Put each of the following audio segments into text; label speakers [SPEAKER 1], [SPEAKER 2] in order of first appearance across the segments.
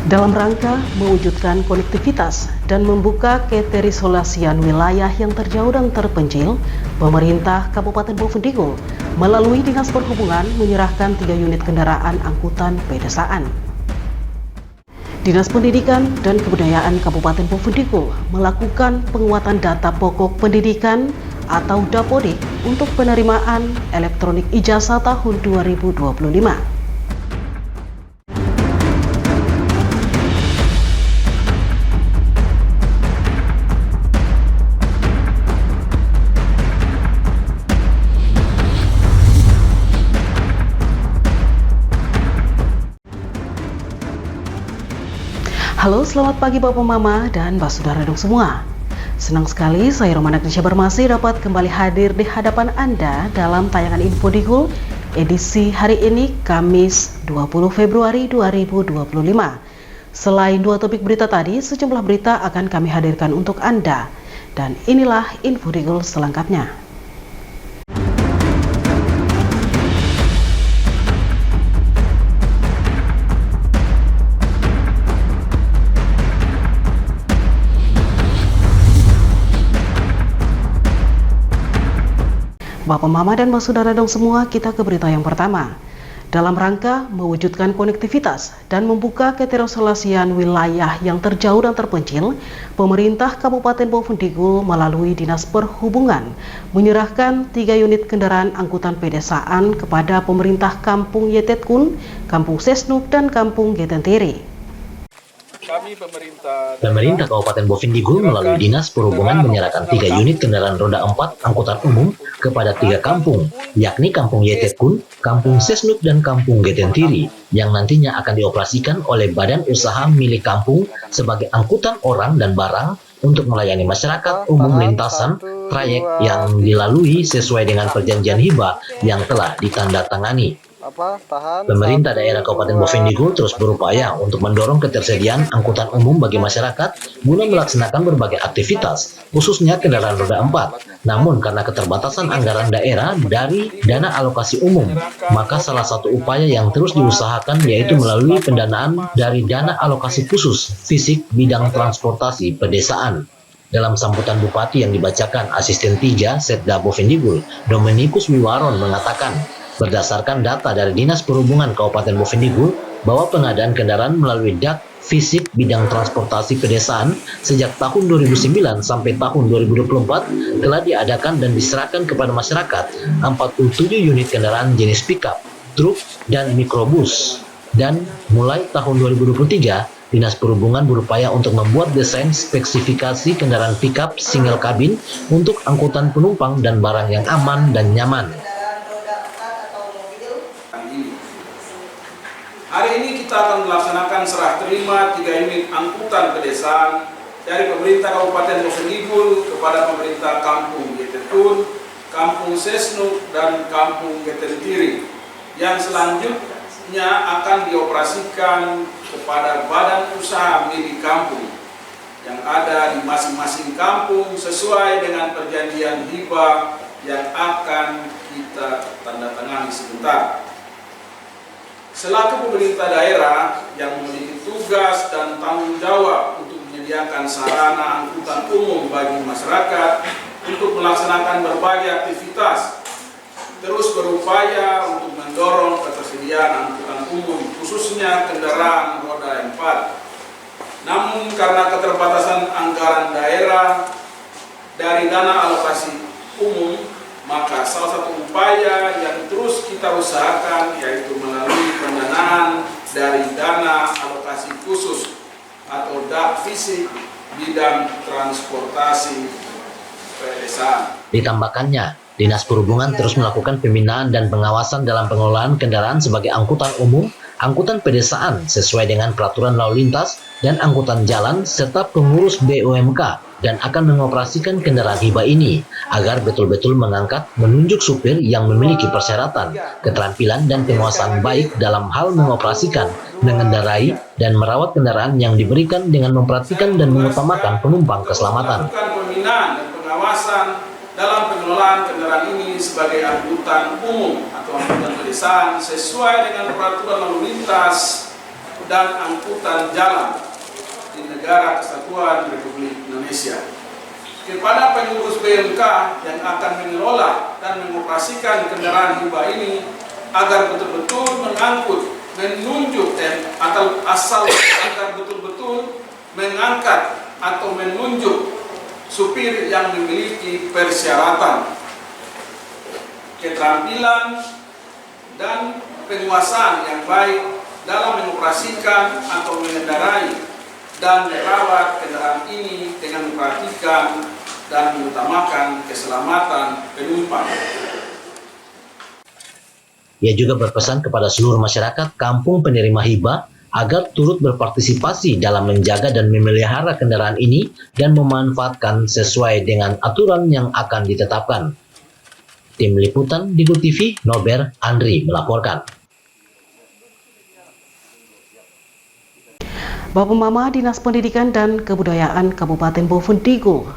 [SPEAKER 1] Dalam rangka mewujudkan konektivitas dan membuka keterisolasian wilayah yang terjauh dan terpencil, pemerintah Kabupaten Bovendigul melalui Dinas Perhubungan menyerahkan 3 unit kendaraan angkutan pedesaan. Dinas Pendidikan dan Kebudayaan Kabupaten Bovendigul melakukan penguatan data pokok pendidikan atau Dapodik untuk penerimaan elektronik ijazah tahun 2025. Halo, selamat pagi Bapak Mama dan Mbak Saudara dong semua. Senang sekali saya Romana Grisha Bermasi dapat kembali hadir di hadapan Anda dalam tayangan Infodigul edisi hari ini Kamis 20 Februari 2025. Selain dua topik berita tadi, sejumlah berita akan kami hadirkan untuk Anda. Dan inilah Infodigul selengkapnya. Bapak Mama dan Mas Saudara dong semua, kita ke berita yang pertama. Dalam rangka mewujudkan konektivitas dan membuka keterisolasian wilayah yang terjauh dan terpencil, pemerintah Kabupaten Bovendigul melalui Dinas Perhubungan menyerahkan 3 unit kendaraan angkutan pedesaan kepada pemerintah Kampung Yetetkun, Kampung Sesnuk, dan Kampung Getentiri.
[SPEAKER 2] Pemerintah Kabupaten Bovendigul melalui Dinas Perhubungan menyerahkan 3 unit kendaraan roda 4 angkutan umum kepada 3 kampung, yakni Kampung Yetetkun, Kampung Sesnuk, dan Kampung Getentiri, yang nantinya akan dioperasikan oleh badan usaha milik kampung sebagai angkutan orang dan barang untuk melayani masyarakat umum lintasan trayek yang dilalui sesuai dengan perjanjian hibah yang telah ditandatangani. Pemerintah daerah Kabupaten Bovendigul terus berupaya untuk mendorong ketersediaan angkutan umum bagi masyarakat guna melaksanakan berbagai aktivitas, khususnya kendaraan roda 4. Namun karena keterbatasan anggaran daerah dari dana alokasi umum, maka salah satu upaya yang terus diusahakan yaitu melalui pendanaan dari dana alokasi khusus fisik bidang transportasi pedesaan. Dalam sambutan Bupati yang dibacakan Asisten 3 Setda Bovendigul, Dominikus Wiwaron mengatakan, berdasarkan data dari Dinas Perhubungan Kabupaten Bovendigul bahwa pengadaan kendaraan melalui DAK fisik bidang transportasi pedesaan sejak tahun 2009 sampai tahun 2024 telah diadakan dan diserahkan kepada masyarakat 47 unit kendaraan jenis pickup, truk, dan mikrobus. Dan mulai tahun 2023, Dinas Perhubungan berupaya untuk membuat desain spesifikasi kendaraan pickup single kabin untuk angkutan penumpang dan barang yang aman dan nyaman.
[SPEAKER 3] Hari ini kita akan melaksanakan serah terima 3 unit angkutan pedesaan dari pemerintah Kabupaten Bovendigul kepada pemerintah Kampung Yetetkun, Kampung Sesnuk, dan Kampung Getentiri yang selanjutnya akan dioperasikan kepada badan usaha milik kampung yang ada di masing-masing kampung sesuai dengan perjanjian hibah yang akan kita tandatangani sebentar. Selaku pemerintah daerah yang memiliki tugas dan tanggung jawab untuk menyediakan sarana angkutan umum bagi masyarakat untuk melaksanakan berbagai aktivitas, terus berupaya untuk mendorong ketersediaan angkutan umum, khususnya kendaraan roda 4. Namun karena keterbatasan anggaran daerah dari dana alokasi umum, maka salah satu upaya yang terus kita usahakan yaitu melalui pendanaan dari dana alokasi khusus atau DAK fisik bidang transportasi pedesaan.
[SPEAKER 2] Ditambahkannya, Dinas Perhubungan terus melakukan pembinaan dan pengawasan dalam pengelolaan kendaraan sebagai angkutan umum, angkutan pedesaan sesuai dengan peraturan lalu lintas dan angkutan jalan serta pengurus BUMK, dan akan mengoperasikan kendaraan hibah ini agar betul-betul mengangkat menunjuk supir yang memiliki persyaratan, keterampilan, dan penguasaan baik dalam hal mengoperasikan, mengendarai, dan merawat kendaraan yang diberikan dengan memperhatikan dan mengutamakan penumpang keselamatan.
[SPEAKER 3] Pembinaan dan pengawasan dalam pengelolaan kendaraan ini sebagai angkutan umum atau angkutan pedesaan sesuai dengan peraturan lalu lintas dan angkutan jalan di Negara Kesatuan Republik Indonesia. Kepada pengurus BMK yang akan mengelola dan mengoperasikan kendaraan hibah ini agar betul-betul mengangkut, menunjuk atau asal agar betul-betul mengangkat atau menunjuk supir yang memiliki persyaratan, keterampilan, dan penguasaan yang baik dalam mengoperasikan atau mengendarai dan merawat kendaraan ini dengan memperhatikan dan mengutamakan keselamatan penumpang.
[SPEAKER 2] Ia juga berpesan kepada seluruh masyarakat kampung penerima hibah agar turut berpartisipasi dalam menjaga dan memelihara kendaraan ini dan memanfaatkan sesuai dengan aturan yang akan ditetapkan. Tim Liputan Digul TV, Nober Andri melaporkan.
[SPEAKER 1] Bapak Mama Dinas Pendidikan dan Kebudayaan Kabupaten Boven Digul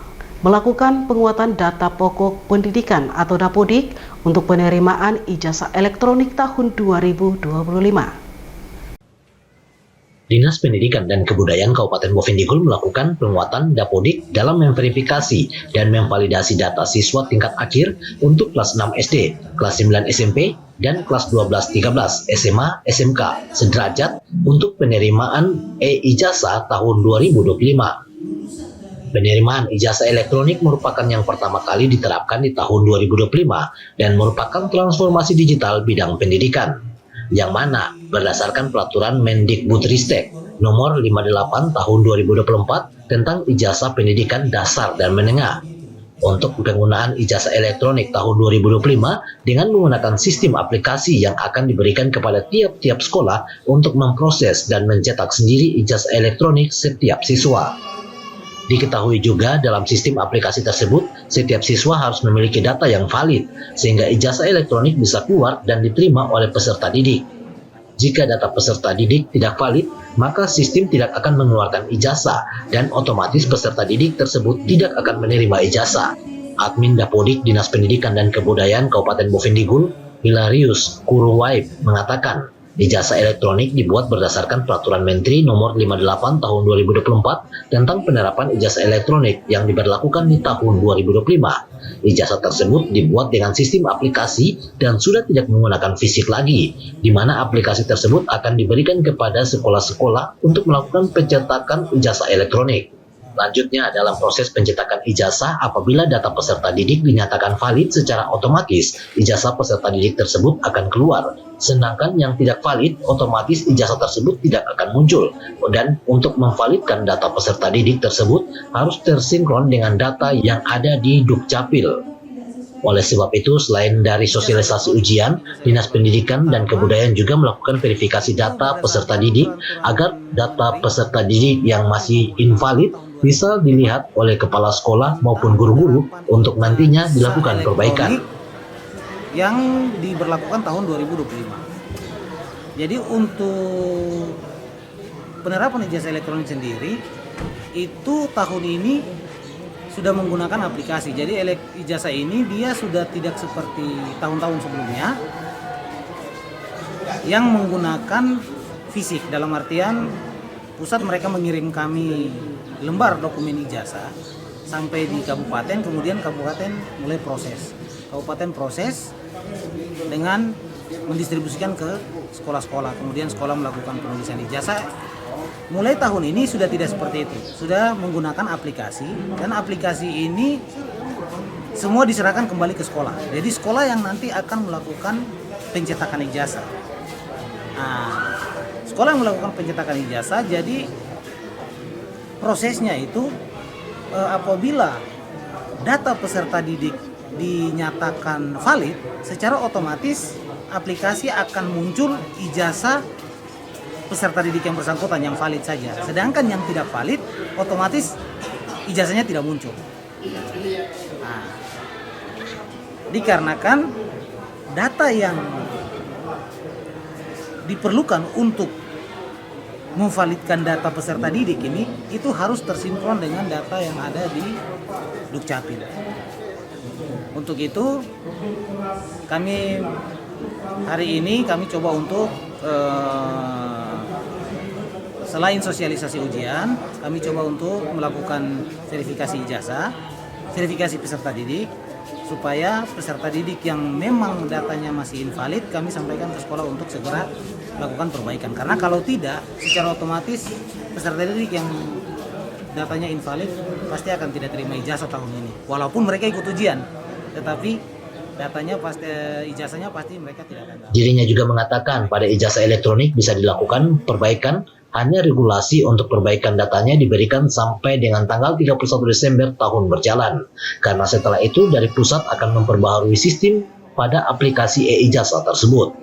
[SPEAKER 1] melakukan penguatan data pokok pendidikan atau Dapodik untuk penerimaan ijazah elektronik tahun 2025.
[SPEAKER 2] Dinas Pendidikan dan Kebudayaan Kabupaten Boven Digul melakukan penguatan Dapodik dalam memverifikasi dan memvalidasi data siswa tingkat akhir untuk kelas 6 SD, kelas 9 SMP, dan kelas 12-13 SMA SMK sederajat untuk penerimaan e-ijazah tahun 2025. Penerimaan ijazah elektronik merupakan yang pertama kali diterapkan di tahun 2025 dan merupakan transformasi digital bidang pendidikan, yang mana berdasarkan peraturan Mendikbudristek nomor 58 tahun 2024 tentang ijazah pendidikan dasar dan menengah. Untuk penggunaan ijazah elektronik tahun 2025 dengan menggunakan sistem aplikasi yang akan diberikan kepada tiap-tiap sekolah untuk memproses dan mencetak sendiri ijazah elektronik setiap siswa. Diketahui juga dalam sistem aplikasi tersebut, setiap siswa harus memiliki data yang valid, sehingga ijazah elektronik bisa keluar dan diterima oleh peserta didik. Jika data peserta didik tidak valid, maka sistem tidak akan mengeluarkan ijazah dan otomatis peserta didik tersebut tidak akan menerima ijazah. Admin Dapodik Dinas Pendidikan dan Kebudayaan Kabupaten Boven Digul, Hilarius Kuruwaib, mengatakan, ijazah elektronik dibuat berdasarkan Peraturan Menteri Nomor 58 Tahun 2024 tentang penerapan ijazah elektronik yang diberlakukan di tahun 2025. Ijazah tersebut dibuat dengan sistem aplikasi dan sudah tidak menggunakan fisik lagi, di mana aplikasi tersebut akan diberikan kepada sekolah-sekolah untuk melakukan pencetakan ijazah elektronik. Selanjutnya, dalam proses pencetakan ijazah, apabila data peserta didik dinyatakan valid secara otomatis, ijazah peserta didik tersebut akan keluar. Sedangkan yang tidak valid, otomatis ijazah tersebut tidak akan muncul. Dan untuk memvalidkan data peserta didik tersebut harus tersinkron dengan data yang ada di Dukcapil. Oleh sebab itu, selain dari sosialisasi ujian, Dinas Pendidikan dan Kebudayaan juga melakukan verifikasi data peserta didik agar data peserta didik yang masih invalid bisa dilihat oleh kepala sekolah maupun guru-guru untuk nantinya dilakukan perbaikan.
[SPEAKER 4] Yang diberlakukan tahun 2025. Jadi untuk penerapan ijazah elektronik sendiri itu tahun ini sudah menggunakan aplikasi. Jadi ijazah ini dia sudah tidak seperti tahun-tahun sebelumnya yang menggunakan fisik, dalam artian pusat mereka mengirim kami lembar dokumen ijazah sampai di kabupaten, kemudian kabupaten mulai proses. Kabupaten proses dengan mendistribusikan ke sekolah-sekolah, kemudian sekolah melakukan penulisan ijazah. Mulai tahun ini sudah tidak seperti itu, sudah menggunakan aplikasi, dan aplikasi ini semua diserahkan kembali ke sekolah. Jadi sekolah yang nanti akan melakukan pencetakan ijazah. Nah, sekolah yang melakukan pencetakan ijazah, jadi prosesnya itu apabila data peserta didik dinyatakan valid, secara otomatis aplikasi akan muncul ijazah peserta didik yang bersangkutan yang valid saja. Sedangkan yang tidak valid, otomatis ijazahnya tidak muncul. Nah, dikarenakan data yang diperlukan untuk memvalidkan data peserta didik ini itu harus tersinkron dengan data yang ada di Dukcapil. Untuk itu kami hari ini coba untuk selain sosialisasi ujian, kami coba untuk melakukan verifikasi ijazah, verifikasi peserta didik, supaya peserta didik yang memang datanya masih invalid kami sampaikan ke sekolah untuk segera melakukan perbaikan. Karena kalau tidak, secara otomatis peserta didik yang datanya invalid pasti akan tidak terima ijazah tahun ini. Walaupun mereka ikut ujian, tetapi datanya pasti ijazahnya pasti mereka tidak akan dapat.
[SPEAKER 2] Dirinya juga mengatakan pada ijazah elektronik bisa dilakukan perbaikan, hanya regulasi untuk perbaikan datanya diberikan sampai dengan tanggal 31 Desember tahun berjalan. Karena setelah itu dari pusat akan memperbaharui sistem pada aplikasi e-ijazah tersebut.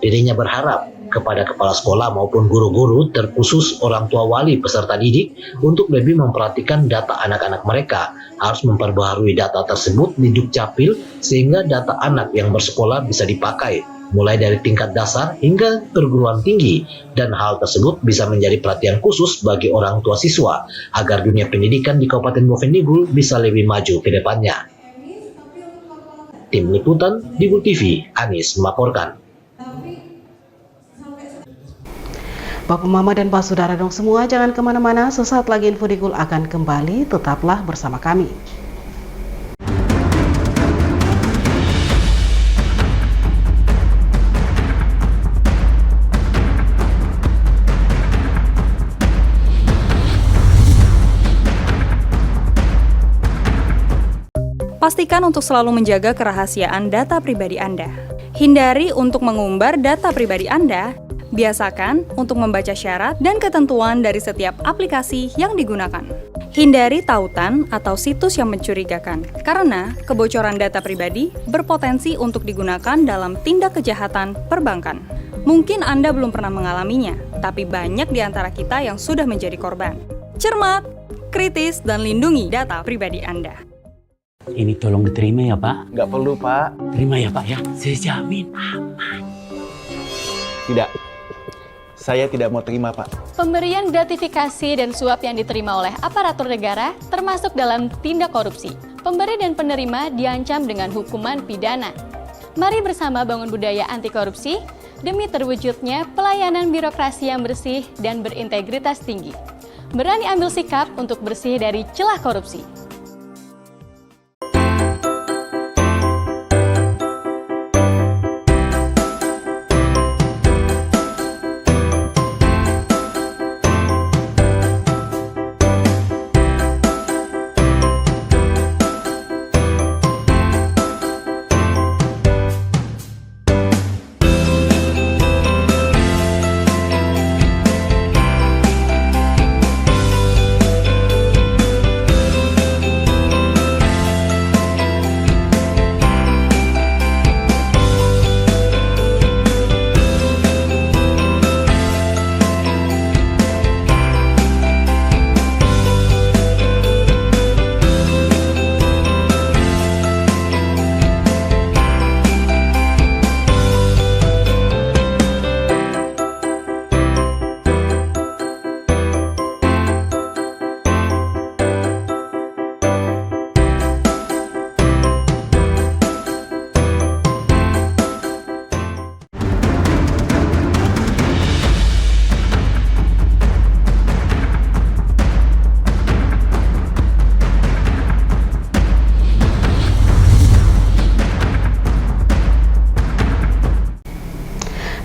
[SPEAKER 2] Dirinya berharap kepada kepala sekolah maupun guru-guru, terkhusus orang tua wali peserta didik, untuk lebih memperhatikan data anak-anak mereka, harus memperbaharui data tersebut di Dukcapil sehingga data anak yang bersekolah bisa dipakai, mulai dari tingkat dasar hingga perguruan tinggi, dan hal tersebut bisa menjadi perhatian khusus bagi orang tua siswa, agar dunia pendidikan di Kabupaten Bovendigul bisa lebih maju ke depannya. Tim Liputan, Digul TV, Anis melaporkan.
[SPEAKER 1] Bapak, Mama, dan Pak Saudara dong semua, jangan kemana-mana, sesaat lagi Info Digul akan kembali, tetaplah bersama kami.
[SPEAKER 5] Pastikan untuk selalu menjaga kerahasiaan data pribadi Anda. Hindari untuk mengumbar data pribadi Anda. Biasakan untuk membaca syarat dan ketentuan dari setiap aplikasi yang digunakan. Hindari tautan atau situs yang mencurigakan, karena kebocoran data pribadi berpotensi untuk digunakan dalam tindak kejahatan perbankan. Mungkin Anda belum pernah mengalaminya, tapi banyak di antara kita yang sudah menjadi korban. Cermat, kritis, dan lindungi data pribadi Anda.
[SPEAKER 6] Ini tolong diterima ya Pak.
[SPEAKER 7] Nggak perlu Pak.
[SPEAKER 6] Terima ya Pak ya. Saya jamin aman.
[SPEAKER 7] Tidak. Saya tidak mau terima Pak.
[SPEAKER 8] Pemberian gratifikasi dan suap yang diterima oleh aparatur negara termasuk dalam tindak korupsi. Pemberi dan penerima diancam dengan hukuman pidana. Mari bersama bangun budaya anti korupsi demi terwujudnya pelayanan birokrasi yang bersih dan berintegritas tinggi. Berani ambil sikap untuk bersih dari celah korupsi.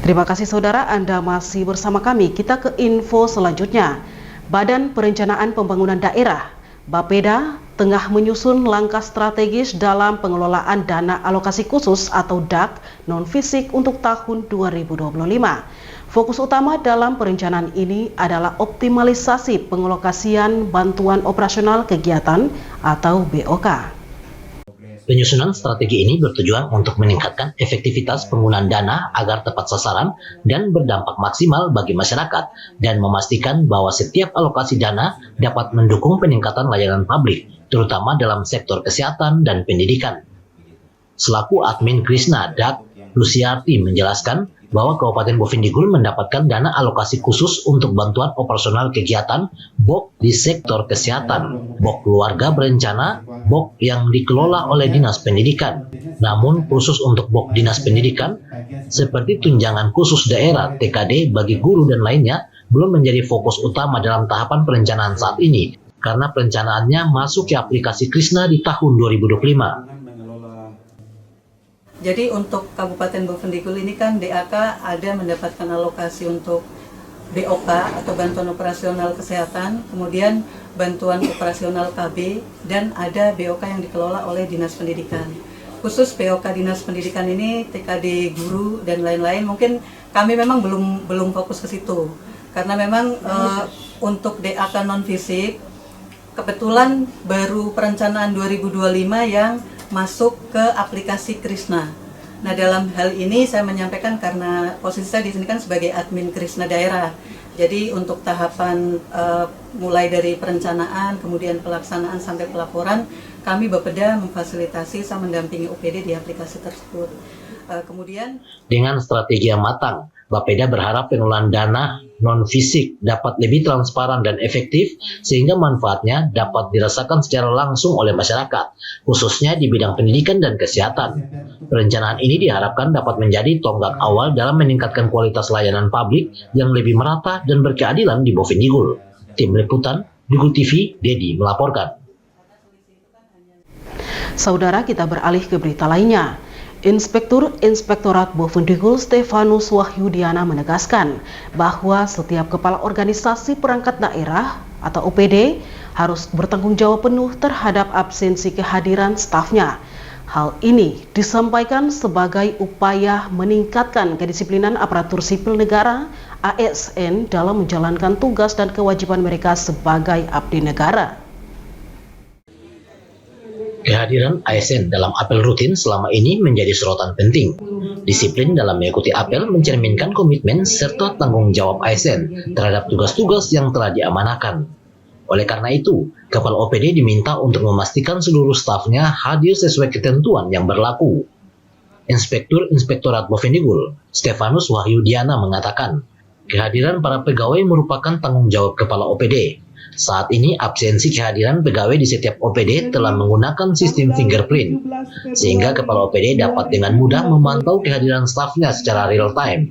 [SPEAKER 1] Terima kasih saudara, Anda masih bersama kami. Kita ke info selanjutnya. Badan Perencanaan Pembangunan Daerah, Bapeda, tengah menyusun langkah strategis dalam pengelolaan dana alokasi khusus atau DAK non-fisik untuk tahun 2025. Fokus utama dalam perencanaan ini adalah optimalisasi pengalokasian bantuan operasional kegiatan atau BOK.
[SPEAKER 2] Penyusunan strategi ini bertujuan untuk meningkatkan efektivitas penggunaan dana agar tepat sasaran dan berdampak maksimal bagi masyarakat, dan memastikan bahwa setiap alokasi dana dapat mendukung peningkatan layanan publik, terutama dalam sektor kesehatan dan pendidikan. Selaku admin Krishna DAK, Luciarti menjelaskan bahwa Kabupaten Bovendigul mendapatkan dana alokasi khusus untuk bantuan operasional kegiatan BOK di sektor kesehatan, BOK keluarga berencana, BOK yang dikelola oleh Dinas Pendidikan. Namun khusus untuk BOK Dinas Pendidikan, seperti tunjangan khusus daerah TKD bagi guru dan lainnya, belum menjadi fokus utama dalam tahapan perencanaan saat ini, karena perencanaannya masuk ke aplikasi Krisna di tahun 2025.
[SPEAKER 9] Jadi untuk Kabupaten Bovendigul ini kan DAK ada mendapatkan alokasi untuk BOK atau bantuan operasional kesehatan, kemudian bantuan operasional KB, dan ada BOK yang dikelola oleh Dinas Pendidikan. Khusus BOK Dinas Pendidikan ini TKD guru dan lain-lain, mungkin kami memang belum fokus ke situ. Karena memang untuk DAK non fisik kebetulan baru perencanaan 2025 yang masuk ke aplikasi Krisna. Nah, dalam hal ini saya menyampaikan karena posisi saya di sini kan sebagai admin Krisna daerah. Jadi untuk tahapan mulai dari perencanaan, kemudian pelaksanaan sampai pelaporan, kami Bapeda memfasilitasi sama mendampingi OPD di aplikasi tersebut. Kemudian
[SPEAKER 2] dengan strategi yang matang, Bapeda berharap pengelolaan dana non-fisik dapat lebih transparan dan efektif sehingga manfaatnya dapat dirasakan secara langsung oleh masyarakat, khususnya di bidang pendidikan dan kesehatan. Perencanaan ini diharapkan dapat menjadi tonggak awal dalam meningkatkan kualitas layanan publik yang lebih merata dan berkeadilan di Bovendigul. Tim Liputan, Digul TV, Dedi melaporkan.
[SPEAKER 1] Saudara, kita beralih ke berita lainnya. Inspektorat Bovendigul Stefanus Wahyudiana menegaskan bahwa setiap kepala organisasi perangkat daerah atau OPD harus bertanggung jawab penuh terhadap absensi kehadiran stafnya. Hal ini disampaikan sebagai upaya meningkatkan kedisiplinan aparatur sipil negara ASN dalam menjalankan tugas dan kewajiban mereka sebagai abdi negara.
[SPEAKER 2] Kehadiran ASN dalam apel rutin selama ini menjadi sorotan penting. Disiplin dalam mengikuti apel mencerminkan komitmen serta tanggung jawab ASN terhadap tugas-tugas yang telah diamanahkan. Oleh karena itu, Kepala OPD diminta untuk memastikan seluruh stafnya hadir sesuai ketentuan yang berlaku. Inspektorat Bovendigul, Stefanus Wahyudiana mengatakan, kehadiran para pegawai merupakan tanggung jawab Kepala OPD. Saat ini absensi kehadiran pegawai di setiap OPD telah menggunakan sistem fingerprint, sehingga Kepala OPD dapat dengan mudah memantau kehadiran stafnya secara real time.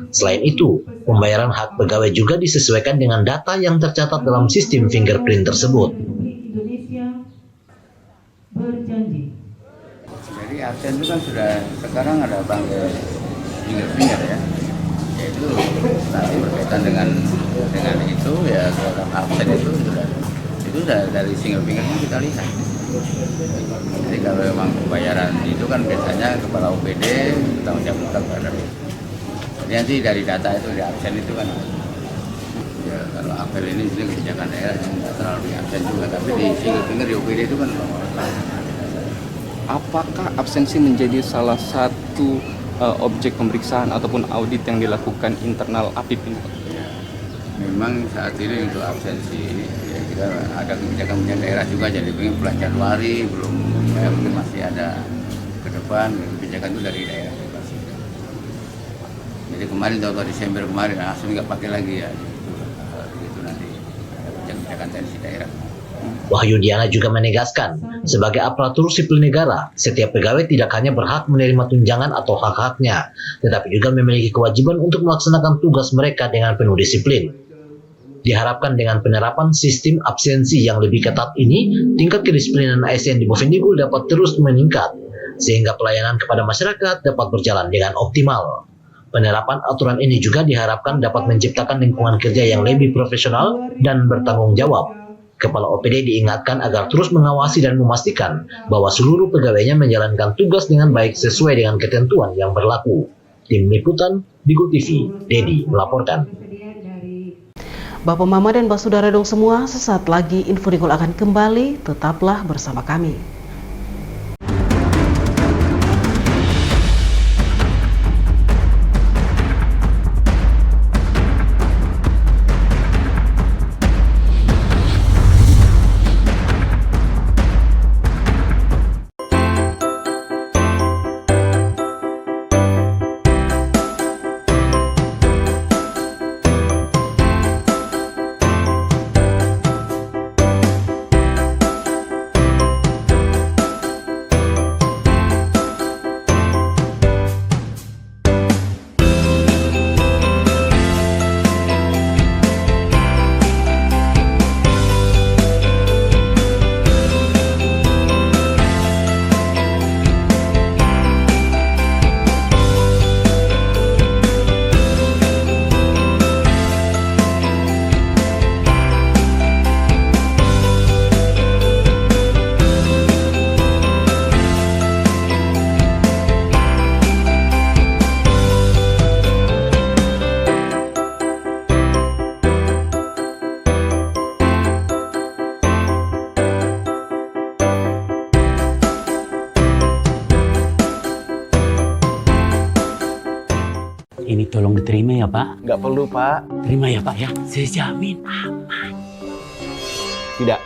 [SPEAKER 2] Selain itu, pembayaran hak pegawai juga disesuaikan dengan data yang tercatat dalam sistem fingerprint tersebut.
[SPEAKER 10] Jadi absen itu kan sudah sekarang ada panggil fingerprint ya. Itu nanti berkaitan dengan itu ya, dalam absen itu sudah dari single fingernya kita lihat. Jadi kalau memang pembayaran itu kan biasanya Kepala OPD tanggung jawab terhadap itu. Jadi nanti dari data itu di absen itu kan ya, kalau apel ini kebijakan daerah yang nggak terlalu di absen juga, tapi di single finger di OPD itu kan.
[SPEAKER 11] Apakah absensi menjadi salah satu objek pemeriksaan ataupun audit yang dilakukan internal APIP ini?
[SPEAKER 10] Ya, memang saat ini untuk absensi ya kita ada kebijakan daerah juga, jadi bulan Januari belum masih ada ke depan kebijakan itu dari daerah. Jadi kemarin tahun Desember kemarin langsung nggak pakai lagi ya, itu nanti ada kebijakan dari daerah.
[SPEAKER 2] Wahyudiana juga menegaskan, sebagai aparatur sipil negara, setiap pegawai tidak hanya berhak menerima tunjangan atau hak-haknya, tetapi juga memiliki kewajiban untuk melaksanakan tugas mereka dengan penuh disiplin. Diharapkan dengan penerapan sistem absensi yang lebih ketat ini, tingkat kedisiplinan ASN di Bovendigul dapat terus meningkat, sehingga pelayanan kepada masyarakat dapat berjalan dengan optimal. Penerapan aturan ini juga diharapkan dapat menciptakan lingkungan kerja yang lebih profesional dan bertanggung jawab. Kepala OPD diingatkan agar terus mengawasi dan memastikan bahwa seluruh pegawainya menjalankan tugas dengan baik sesuai dengan ketentuan yang berlaku. Tim Liputan, Digul TV, Dedi melaporkan.
[SPEAKER 1] Bapak Mama dan Mbak Saudara dong semua, sesaat lagi Info Digul akan kembali, tetaplah bersama kami.
[SPEAKER 6] ya Pak?
[SPEAKER 7] Nggak perlu, Pak.
[SPEAKER 6] Terima ya Pak ya, saya jamin aman.
[SPEAKER 7] Tidak.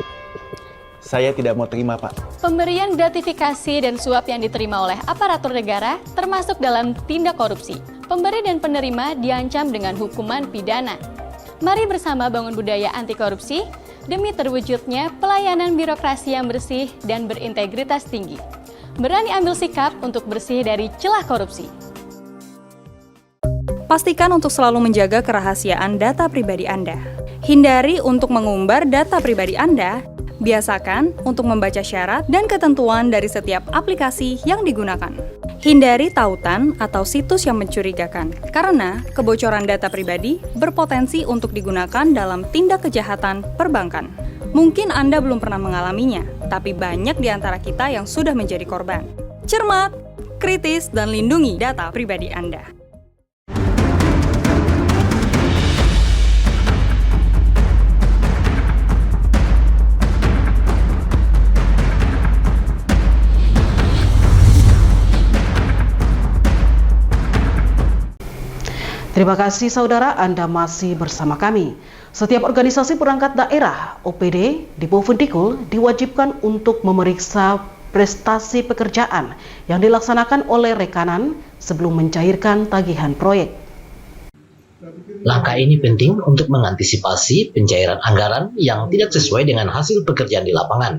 [SPEAKER 7] Saya tidak mau terima, Pak.
[SPEAKER 8] Pemberian gratifikasi dan suap yang diterima oleh aparatur negara termasuk dalam tindak korupsi. Pemberi dan penerima diancam dengan hukuman pidana. Mari bersama bangun budaya anti korupsi demi terwujudnya pelayanan birokrasi yang bersih dan berintegritas tinggi. Berani ambil sikap untuk bersih dari celah korupsi.
[SPEAKER 5] Pastikan untuk selalu menjaga kerahasiaan data pribadi Anda. Hindari untuk mengumbar data pribadi Anda. Biasakan untuk membaca syarat dan ketentuan dari setiap aplikasi yang digunakan. Hindari tautan atau situs yang mencurigakan, karena kebocoran data pribadi berpotensi untuk digunakan dalam tindak kejahatan perbankan. Mungkin Anda belum pernah mengalaminya, tapi banyak di antara kita yang sudah menjadi korban. Cermat, kritis, dan lindungi data pribadi Anda.
[SPEAKER 1] Terima kasih saudara, Anda masih bersama kami. Setiap organisasi perangkat daerah OPD di Bovendigul diwajibkan untuk memeriksa prestasi pekerjaan yang dilaksanakan oleh rekanan sebelum mencairkan tagihan proyek.
[SPEAKER 2] Langkah ini penting untuk mengantisipasi pencairan anggaran yang tidak sesuai dengan hasil pekerjaan di lapangan.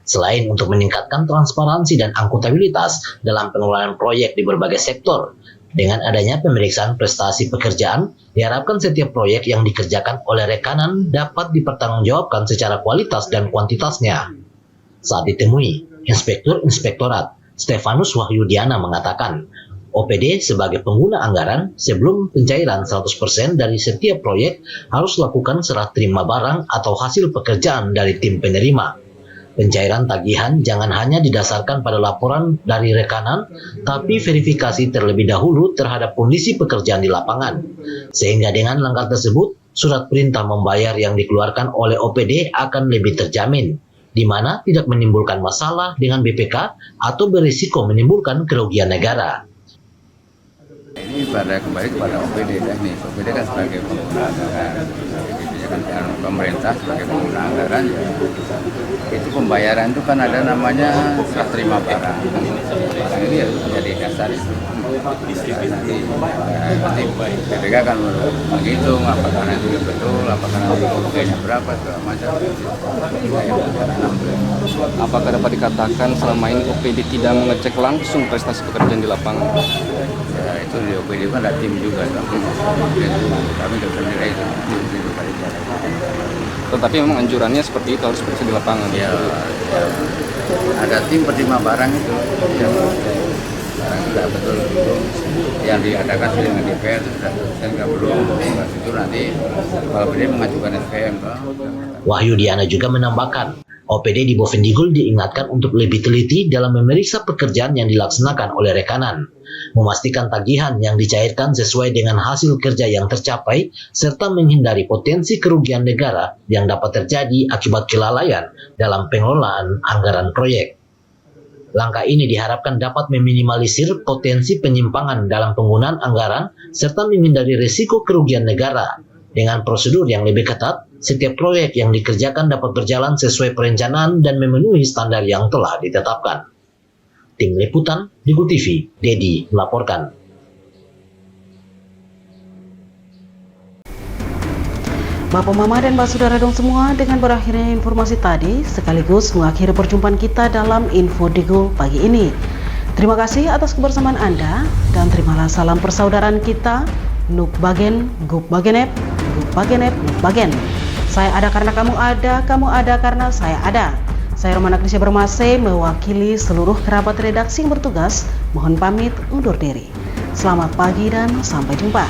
[SPEAKER 2] Selain untuk meningkatkan transparansi dan akuntabilitas dalam pengelolaan proyek di berbagai sektor, dengan adanya pemeriksaan prestasi pekerjaan, diharapkan setiap proyek yang dikerjakan oleh rekanan dapat dipertanggungjawabkan secara kualitas dan kuantitasnya. Saat ditemui, Inspektur Inspektorat Stefanus Wahyudiana mengatakan, OPD sebagai pengguna anggaran sebelum pencairan 100% dari setiap proyek harus lakukan serah terima barang atau hasil pekerjaan dari tim penerima. Pencairan tagihan jangan hanya didasarkan pada laporan dari rekanan, tapi verifikasi terlebih dahulu terhadap kondisi pekerjaan di lapangan. Sehingga dengan langkah tersebut, surat perintah membayar yang dikeluarkan oleh OPD akan lebih terjamin, di mana tidak menimbulkan masalah dengan BPK atau berisiko menimbulkan kerugian negara.
[SPEAKER 10] Ini kembali kepada OPD teknis. OPD kan sebagai pengguna anggaran, kebijakan pemerintah sebagai pengguna anggaran, ya, itu pembayaran itu kan ada namanya serah terima barang. Barang ini harus menjadi dasar itu. Nanti BPK akan menghitung apakah itu betul, apakah harganya berapa, segala macam.
[SPEAKER 11] Apakah dapat dikatakan selama ini OPD tidak mengecek langsung prestasi pekerjaan di lapangan?
[SPEAKER 10] Ya, itu di OPD kan ada tim juga, kami tidak bisa menilai itu.
[SPEAKER 11] Tetapi memang anjurannya seperti itu, harus periksa di lapangan.
[SPEAKER 10] Ya, ada tim penerima barang itu yang sudah betul yang diadakan dengan DPR itu sudah selesai, nggak belum. Itu nanti kalau OPD mengajukan SPM.
[SPEAKER 2] Wahyudiana juga menambahkan, OPD di Bovendigul diingatkan untuk lebih teliti dalam memeriksa pekerjaan yang dilaksanakan oleh rekanan, memastikan tagihan yang dicairkan sesuai dengan hasil kerja yang tercapai, serta menghindari potensi kerugian negara yang dapat terjadi akibat kelalaian dalam pengelolaan anggaran proyek. Langkah ini diharapkan dapat meminimalisir potensi penyimpangan dalam penggunaan anggaran, serta menghindari risiko kerugian negara. Dengan prosedur yang lebih ketat, setiap proyek yang dikerjakan dapat berjalan sesuai perencanaan dan memenuhi standar yang telah ditetapkan. Tim Liputan, Digul TV, Dedi melaporkan.
[SPEAKER 1] Bapak, Mama, dan Mbak Saudara dong semua, dengan berakhirnya informasi tadi, sekaligus mengakhiri perjumpaan kita dalam Info Digul pagi ini. Terima kasih atas kebersamaan Anda, dan terimalah salam persaudaraan kita, Nuk Bagen, Gup Bagenep, Gup Bagenep, Nuk Bagen. Saya ada karena kamu ada karena saya ada. Saya Romana Krisya Bermase, mewakili seluruh kerabat redaksi yang bertugas, mohon pamit undur diri. Selamat pagi dan sampai jumpa.